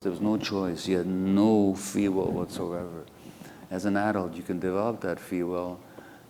There was no choice. You had no free will whatsoever. As an adult, you can develop that free will.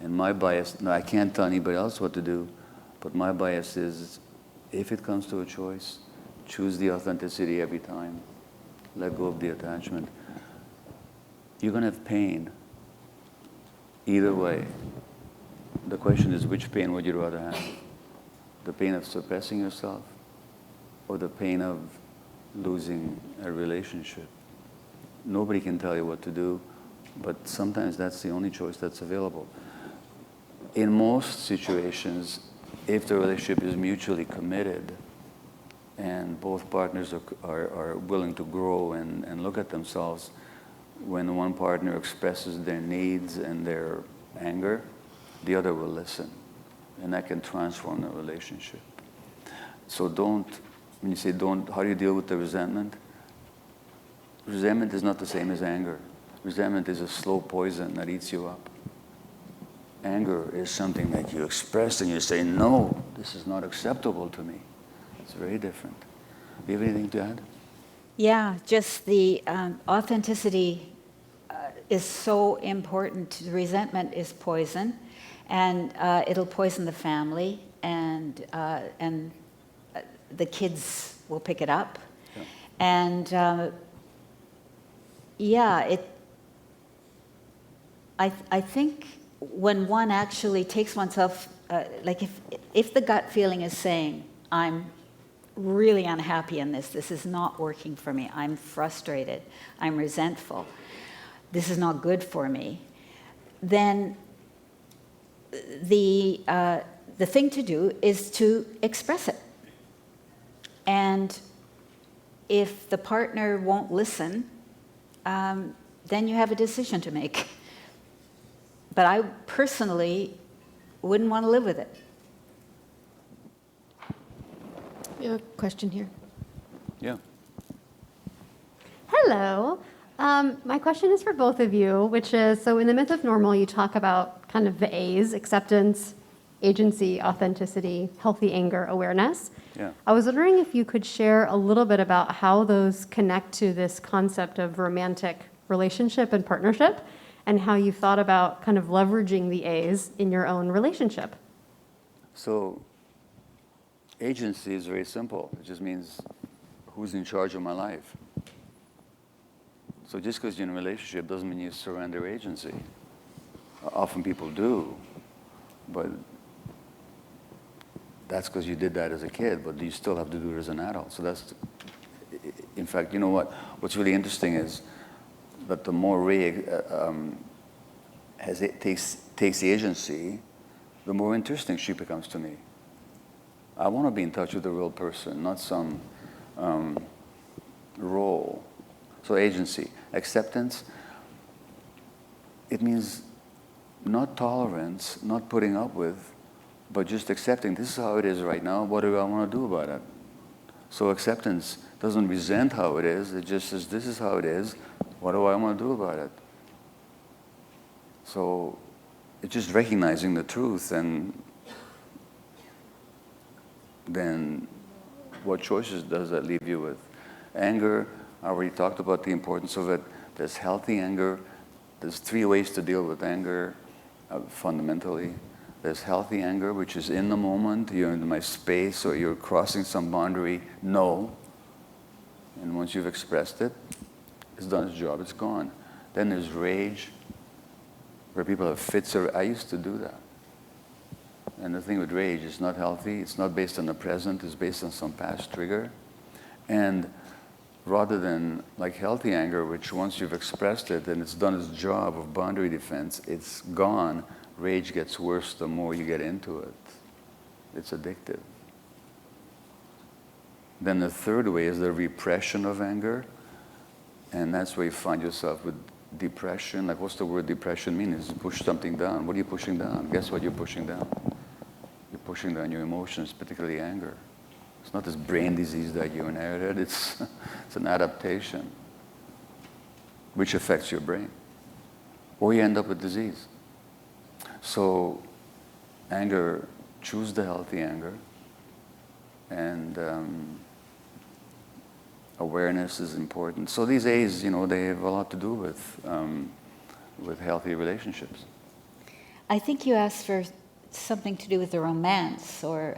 And my bias, now I can't tell anybody else what to do, but my bias is, if it comes to a choice, choose the authenticity every time. Let go of the attachment. You're going to have pain either way. The question is, which pain would you rather have? The pain of suppressing yourself or the pain of losing a relationship? Nobody can tell you what to do, but sometimes that's the only choice that's available. In most situations, if the relationship is mutually committed and both partners are willing to grow and look at themselves, when one partner expresses their needs and their anger, the other will listen, and that can transform the relationship. So don't, when you say don't, how do you deal with the resentment? Resentment is not the same as anger. Resentment is a slow poison that eats you up. Anger is something that you express and you say, no, this is not acceptable to me. It's very different. Do you have anything to add? Yeah, just the authenticity is so important. Resentment is poison, and it'll poison the family, and the kids will pick it up. Yeah. And I think when one actually takes oneself, like if the gut feeling is saying, I'm really unhappy in this is not working for me, I'm frustrated, I'm resentful, this is not good for me, then the thing to do is to express it. And if the partner won't listen, then you have a decision to make. But I personally wouldn't want to live with it. We have a question here. Yeah. Hello. My question is for both of you, which is, so in the Myth of Normal, you talk about kind of the A's: acceptance, agency, authenticity, healthy anger, awareness. Yeah. I was wondering if you could share a little bit about how those connect to this concept of romantic relationship and partnership, and how you thought about kind of leveraging the A's in your own relationship. So agency is very simple. It just means who's in charge of my life. So just because you're in a relationship doesn't mean you surrender agency. Often people do, but that's because you did that as a kid, but you still have to do it as an adult. So that's, in fact, you know what? What's really interesting is that the more Rae takes the agency, the more interesting she becomes to me. I want to be in touch with the real person, not some role. So agency. Acceptance, it means not tolerance, not putting up with, but just accepting, this is how it is right now, what do I want to do about it? So acceptance doesn't resent how it is, it just says, this is how it is, what do I want to do about it? So it's just recognizing the truth, and then what choices does that leave you with? Anger, I already talked about the importance of it. There's healthy anger. There's 3 ways to deal with anger, fundamentally. There's healthy anger, which is in the moment, you're in my space, or you're crossing some boundary, no. And once you've expressed it, it's done its job, it's gone. Then there's rage, where people have fits. I used to do that. And the thing with rage, it's not healthy, it's not based on the present, it's based on some past trigger. And rather than like healthy anger, which once you've expressed it and it's done its job of boundary defense, it's gone, rage gets worse the more you get into it. It's addictive. Then the third way is the repression of anger, and that's where you find yourself with depression. Like, what's the word depression mean? Is push something down. What are you pushing down? Guess what you're pushing down? You're pushing down your emotions, particularly anger. It's not this brain disease that you inherited, it's an adaptation which affects your brain. Or you end up with disease. So anger, choose the healthy anger, and awareness is important. So these A's, they have a lot to do with healthy relationships. I think you asked for something to do with the romance, or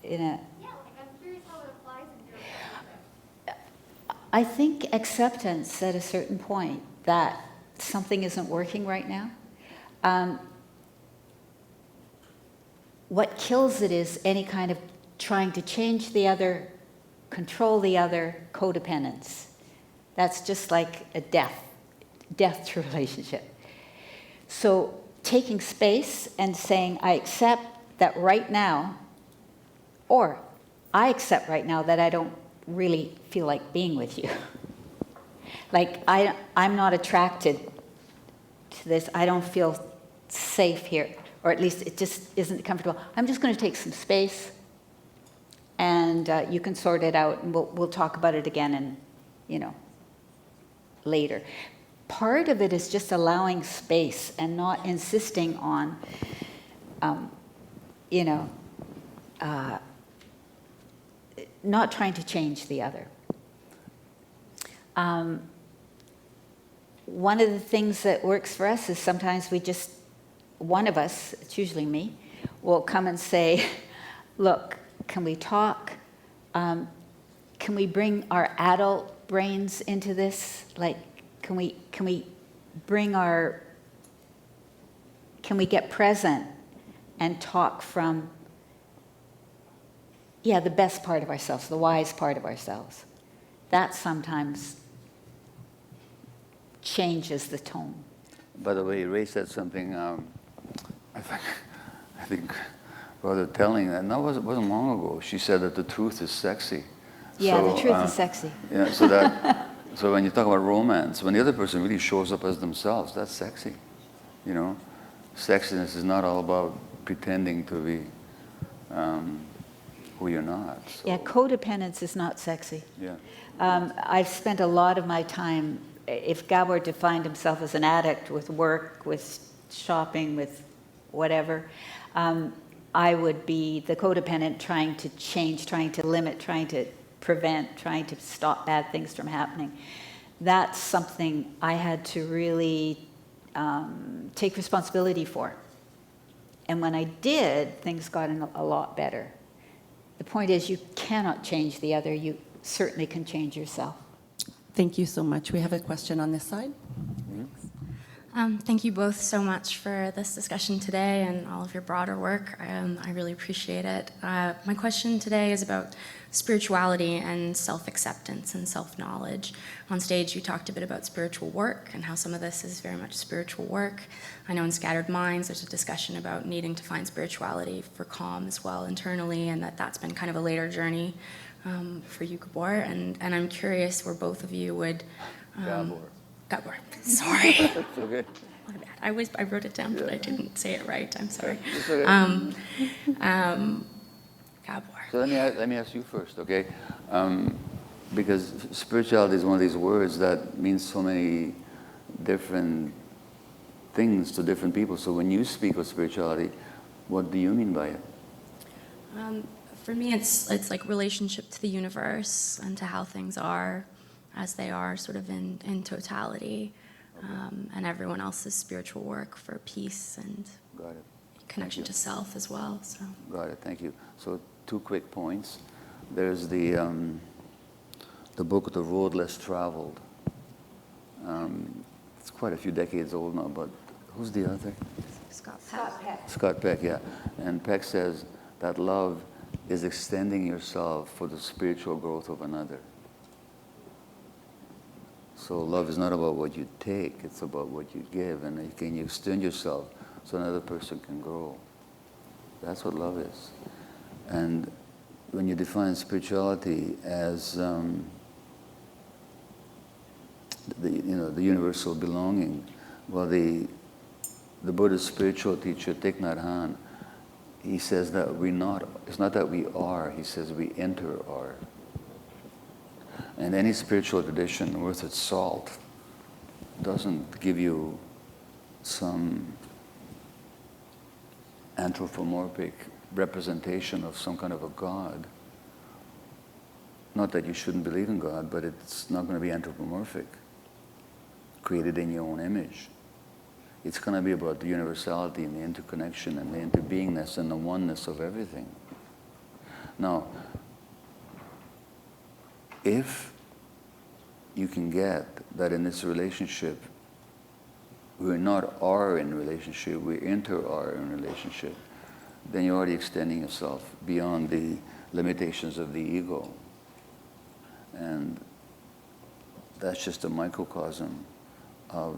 in a... Yeah, I'm curious how it applies in your relationship. I think acceptance at a certain point that something isn't working right now. What kills it is any kind of trying to change the other, control the other, codependence. That's just like a death to relationship. So taking space and saying, I accept that right now, or I accept right now that I don't really feel like being with you. Like I'm not attracted to this. I don't feel safe here, or at least it just isn't comfortable. I'm just going to take some space, and you can sort it out, and we'll talk about it again, and later. Part of it is just allowing space and not insisting on, not trying to change the other. One of the things that works for us is sometimes one of us, it's usually me, will come and say, look, can we talk? Can we bring our adult brains into this? Like, can we get present and talk from, the best part of ourselves, the wise part of ourselves? That sometimes changes the tone. By the way, Rae said something, I think rather telling, and that wasn't long ago. She said that the truth is sexy. Yeah, So, the truth is sexy. Yeah, so when you talk about romance, when the other person really shows up as themselves, that's sexy. Sexiness is not all about pretending to be who you're not. So. Yeah, codependence is not sexy. Yeah. I've spent a lot of my time, if Gabor defined himself as an addict with work, with shopping, with whatever, I would be the codependent trying to change, trying to limit, trying to prevent, trying to stop bad things from happening. That's something I had to really take responsibility for. And when I did, things got a lot better. The point is, you cannot change the other. You certainly can change yourself. Thank you so much. We have a question on this side. Thank you both so much for this discussion today and all of your broader work. I really appreciate it. My question today is about spirituality and self-acceptance and self-knowledge. On stage, you talked a bit about spiritual work and how some of this is very much spiritual work. I know in Scattered Minds, there's a discussion about needing to find spirituality for calm as well internally, and that's been kind of a later journey for you, Gabor. And I'm curious where both of you would... Gabor. Sorry. It's okay. My bad. I wrote it down, but I didn't say it right. I'm sorry. It's okay. Gabor. So let me ask you first, okay? Because spirituality is one of these words that means so many different things to different people. So when you speak of spirituality, what do you mean by it? For me, it's like relationship to the universe and to how things are as they are, sort of in totality, and everyone else's spiritual work for peace and Got it. connection to self as well. So. Got it. Thank you. So 2 quick points. There's the book, The Road Less Traveled. It's quite a few decades old now, but who's the author? Scott Peck. Scott Peck, yeah. And Peck says that love is extending yourself for the spiritual growth of another. So love is not about what you take, it's about what you give. And can you extend yourself so another person can grow? That's what love is. And when you define spirituality as the universal belonging, well, the Buddhist spiritual teacher Thich Nhat Hanh, he says that it's not that we are, he says we enter are. And any spiritual tradition worth its salt doesn't give you some anthropomorphic representation of some kind of a god. Not that you shouldn't believe in God, but it's not going to be anthropomorphic, created in your own image. It's going to be about the universality and the interconnection and the interbeingness and the oneness of everything. Now, if you can get that in this relationship, we're not are in relationship, we inter-are in relationship, then you're already extending yourself beyond the limitations of the ego. And that's just a microcosm of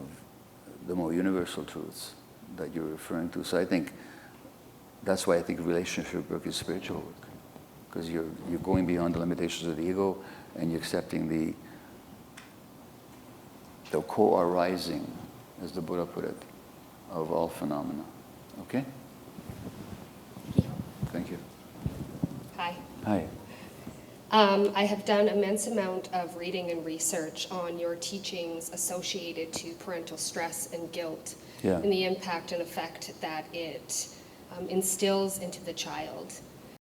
the more universal truths that you're referring to. So I think, that's why I think relationship work is spiritual work. Because you're going beyond the limitations of the ego and you're accepting the co-arising, as the Buddha put it, of all phenomena. Okay? Thank you. Hi. Hi. I have done immense amount of reading and research on your teachings associated to parental stress and guilt, Yeah. and the impact and effect that it instills into the child.